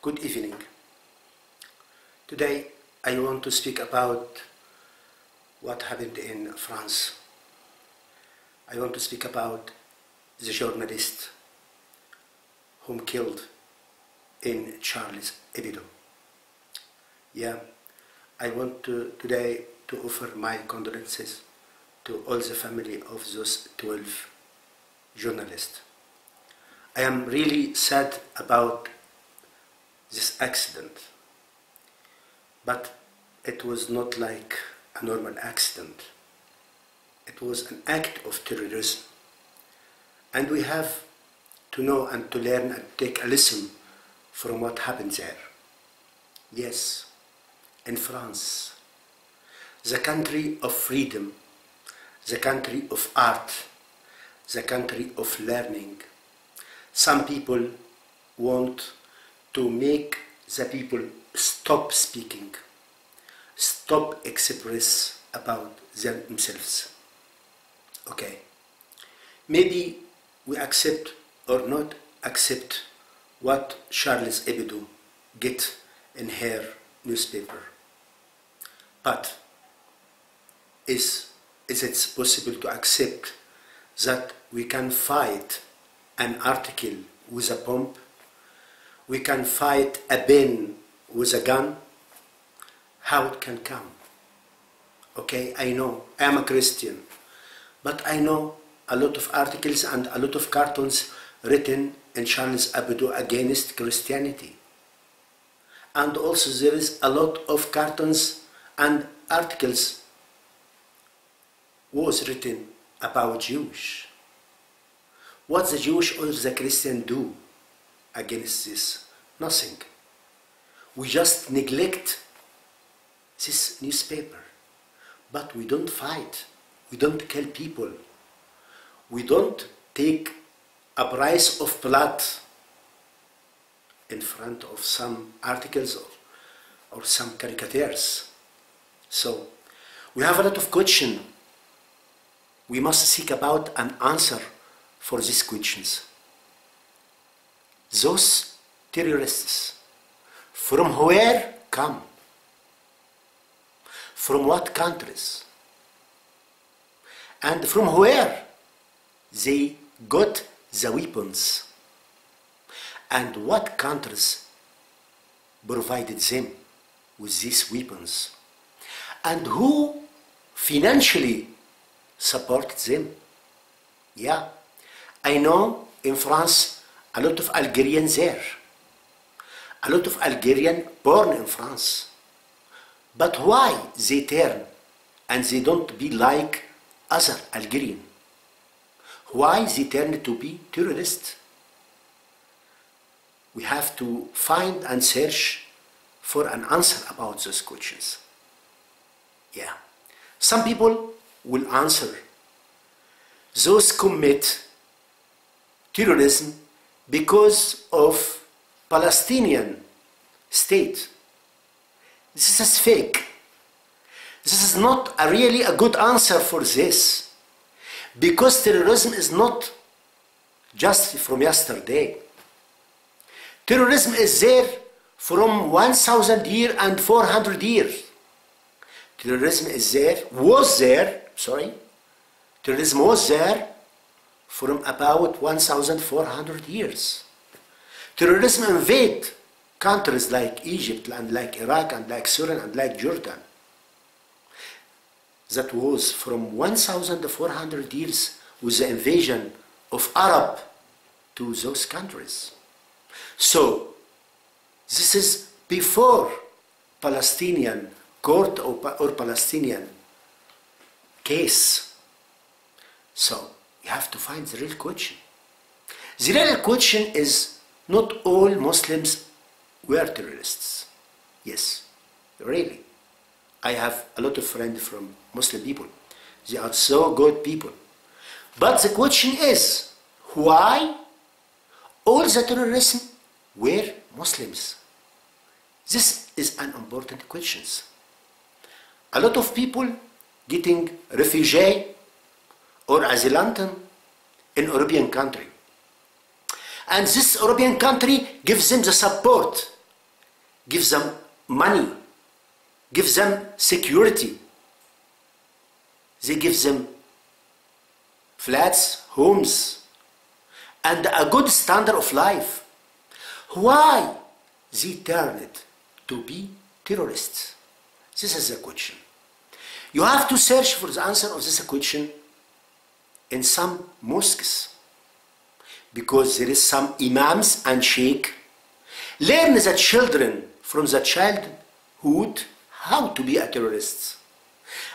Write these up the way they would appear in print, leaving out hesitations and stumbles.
Good evening. Today I want to speak about what happened in France. I want to speak about the journalist whom killed in Charles Hebdo. I want today to offer my condolences to all the family of those 12 journalists. I am really sad about this accident, but it was not like a normal accident. It was an act of terrorism, and we have to know and to learn and take a lesson from what happened there. Yes, in France, the country of freedom, the country of art, the country of learning, some people want to make the people stop speaking, stop express about themselves. Okay, maybe we accept or not accept what Charles Hebdo get in her newspaper, but is it possible to accept that we can fight an article with a bomb? We can fight a pen with a gun? How it can come? Okay, I know, I am a Christian, but I know a lot of articles and a lot of cartoons written in Charles Hebdo against Christianity. And also there is a lot of cartoons and articles was written about Jewish. What the Jewish or the Christian do against this? Nothing. We just neglect this newspaper, but we don't fight, we don't kill people, we don't take a price of blood in front of some articles or some caricatures. So we have a lot of questions. We must seek about an answer for these questions. Those terrorists, from where come? From what countries? And from where they got the weapons? And what countries provided them with these weapons? And who financially supported them? Yeah, I know in France a lot of Algerians there, a lot of Algerians born in France. But why they turn and they don't be like other Algerians? Why they turn to be terrorists? We have to find and search for an answer about those questions. Yeah, some people will answer, those commit terrorism because of Palestinian state. This is fake. This is not really a good answer for this, because terrorism is not just from yesterday. Terrorism is there from 1,000 years and 400 years. Terrorism Terrorism was there from about 1,400 years. Terrorism invade countries like Egypt and like Iraq and like Syria and like Jordan. That was from 1,400 years with the invasion of Arab to those countries. So this is before Palestinian court or Palestinian case. So you have to find the real question. The real question is, not all Muslims were terrorists. Yes, really. I have a lot of friends from Muslim people. They are so good people. But the question is, why all the terrorists were Muslims? This is an important question. A lot of people getting refugee or asylant in European country. And this European country gives them the support give them money, give them security. They give them flats, homes, and a good standard of life. Why they turned to be terrorists? This is the question. You have to search for the answer of this question in some mosques, because there is some imams and sheikh learn the children from the childhood how to be a terrorist.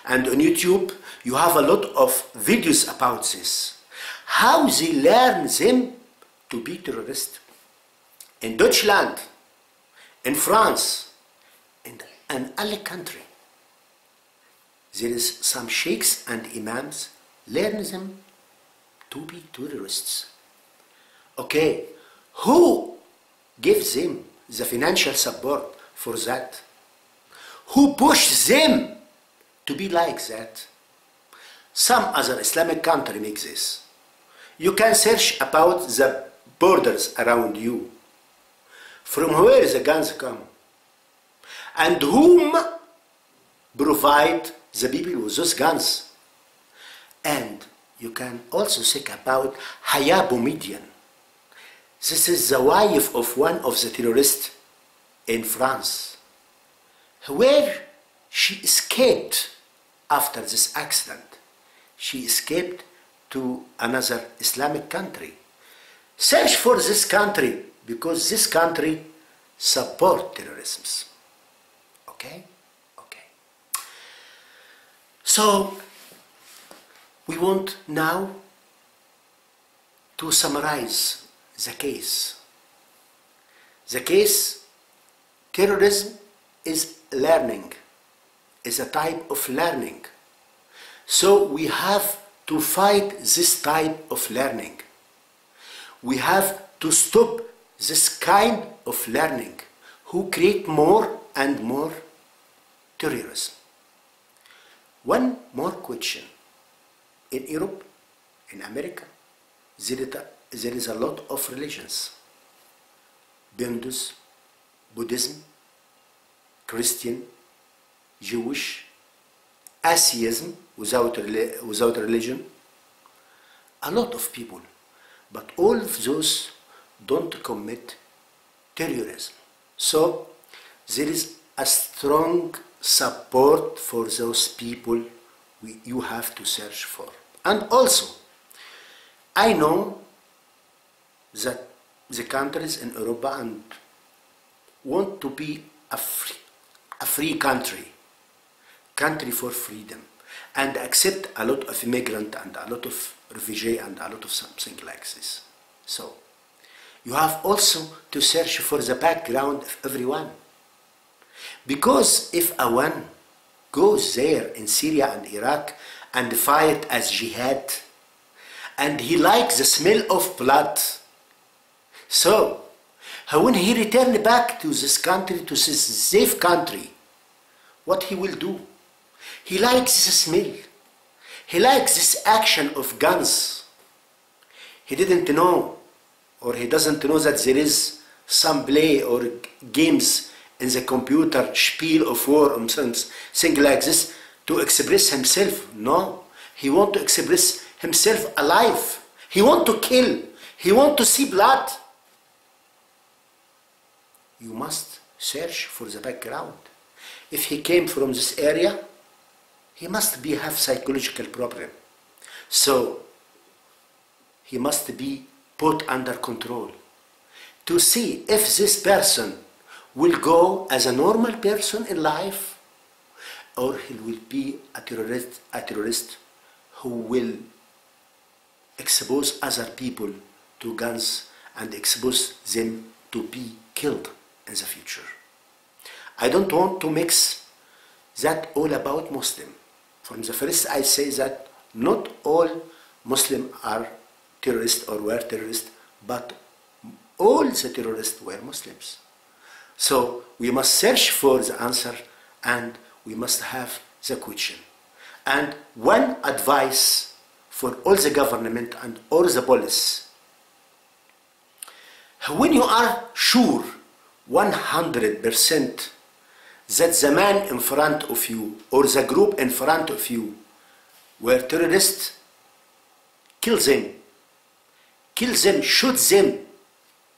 And on YouTube you have a lot of videos about this, how they learn them to be terrorists. In Deutschland, in France, in any country, there is some sheikhs and imams learn them to be terrorists. Okay, who gives them the financial support for that? Who pushes them to be like that? Some other Islamic country makes this. You can search about the borders around you. From where the guns come? And whom provide the people with those guns? And you can also think about Haya Boumediene. This is the wife of one of the terrorists in France, where she escaped after this accident. She escaped to another Islamic country. Search for this country, because this country supports terrorism. Okay? Okay. So, we want now to summarize the case. The case, terrorism is learning, is a type of learning. So we have to fight this type of learning. We have to stop this kind of learning who create more and more terrorism. One more question. In Europe, in America, there is a lot of religions. Hindus, Buddhism, Christian, Jewish, atheism without religion. A lot of people. But all of those don't commit terrorism. So there is a strong support for those people you have to search for. And also, I know that the countries in Europe and want to be a free country for freedom, and accept a lot of immigrant and a lot of refugee and a lot of something like this. So, you have also to search for the background of everyone. Because if a one goes there in Syria and Iraq and fight as jihad, and he likes the smell of blood, so when he returns back to this country, to this safe country, what he will do? He likes this smell. He likes this action of guns. He didn't know, or he doesn't know that there is some play or games in the computer, spiel of war or something like this, to express himself. No, he wants to express himself alive. He wants to kill. He wants to see blood. You must search for the background. If he came from this area, he must have psychological problem. So he must be put under control to see if this person will go as a normal person in life, or he will be a terrorist who will expose other people to guns and expose them to be killed in the future. I don't want to mix that all about Muslim. From the first I say that not all Muslims are terrorists or were terrorists, but all the terrorists were Muslims. So we must search for the answer, and we must have the question. And one advice for all the government and all the police: when you are sure 100% that the man in front of you or the group in front of you were terrorists, kill them. Kill them, shoot them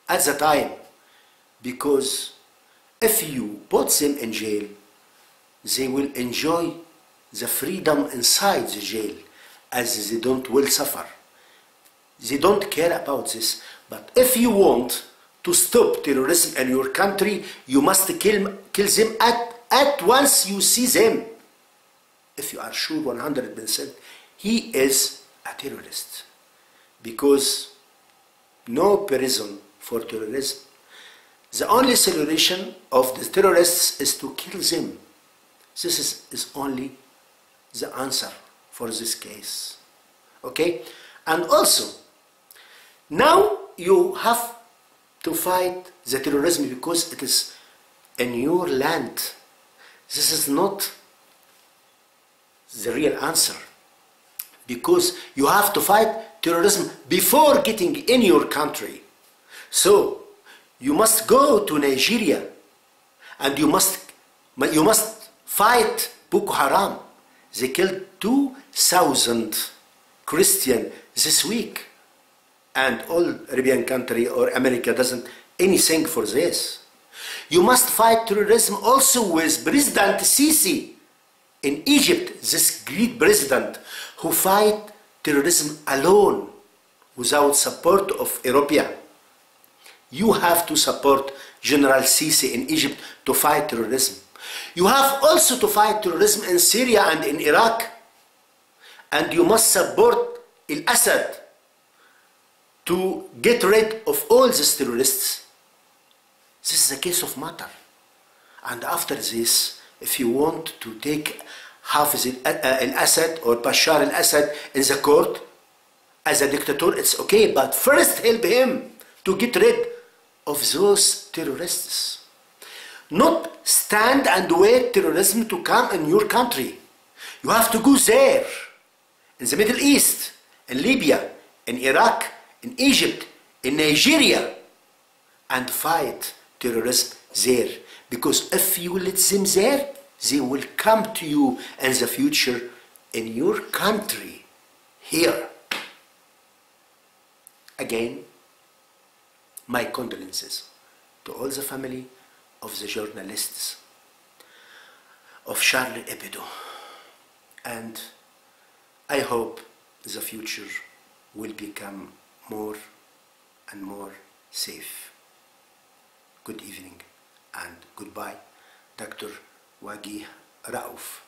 at the time. Because if you put them in jail, they will enjoy the freedom inside the jail as they don't will suffer. They don't care about this. But if you want to stop terrorism in your country, you must kill them at once you see them. If you are sure 100% he is a terrorist. Because no prison for terrorism. The only solution of the terrorists is to kill them. This is only the answer for this case. Okay? And also, now you have to fight the terrorism because it is in your land. This is not the real answer. Because you have to fight terrorism before getting in your country. So, you must go to Nigeria and you must fight Boko Haram. They killed 2,000 Christians this week. And all Arabian country or America doesn't anything for this. You must fight terrorism also with President Sisi in Egypt, this great president who fight terrorism alone without support of European. You have to support General Sisi in Egypt to fight terrorism. You have also to fight terrorism in Syria and in Iraq. And you must support al-Assad to get rid of all these terrorists. This is a case of matter. And after this, if you want to take Hafiz al-Assad or Bashar al-Assad in the court as a dictator, it's okay, but first help him to get rid of those terrorists. Not stand and wait terrorism to come in your country. You have to go there, in the Middle East, in Libya, in Iraq, in Egypt, in Nigeria, and fight terrorism there. Because if you let them there, they will come to you in the future in your country, here. Again, my condolences to all the family of the journalists of Charlie Hebdo. And I hope the future will become more and more safe. Good evening and goodbye, Dr. Wagih Raouf.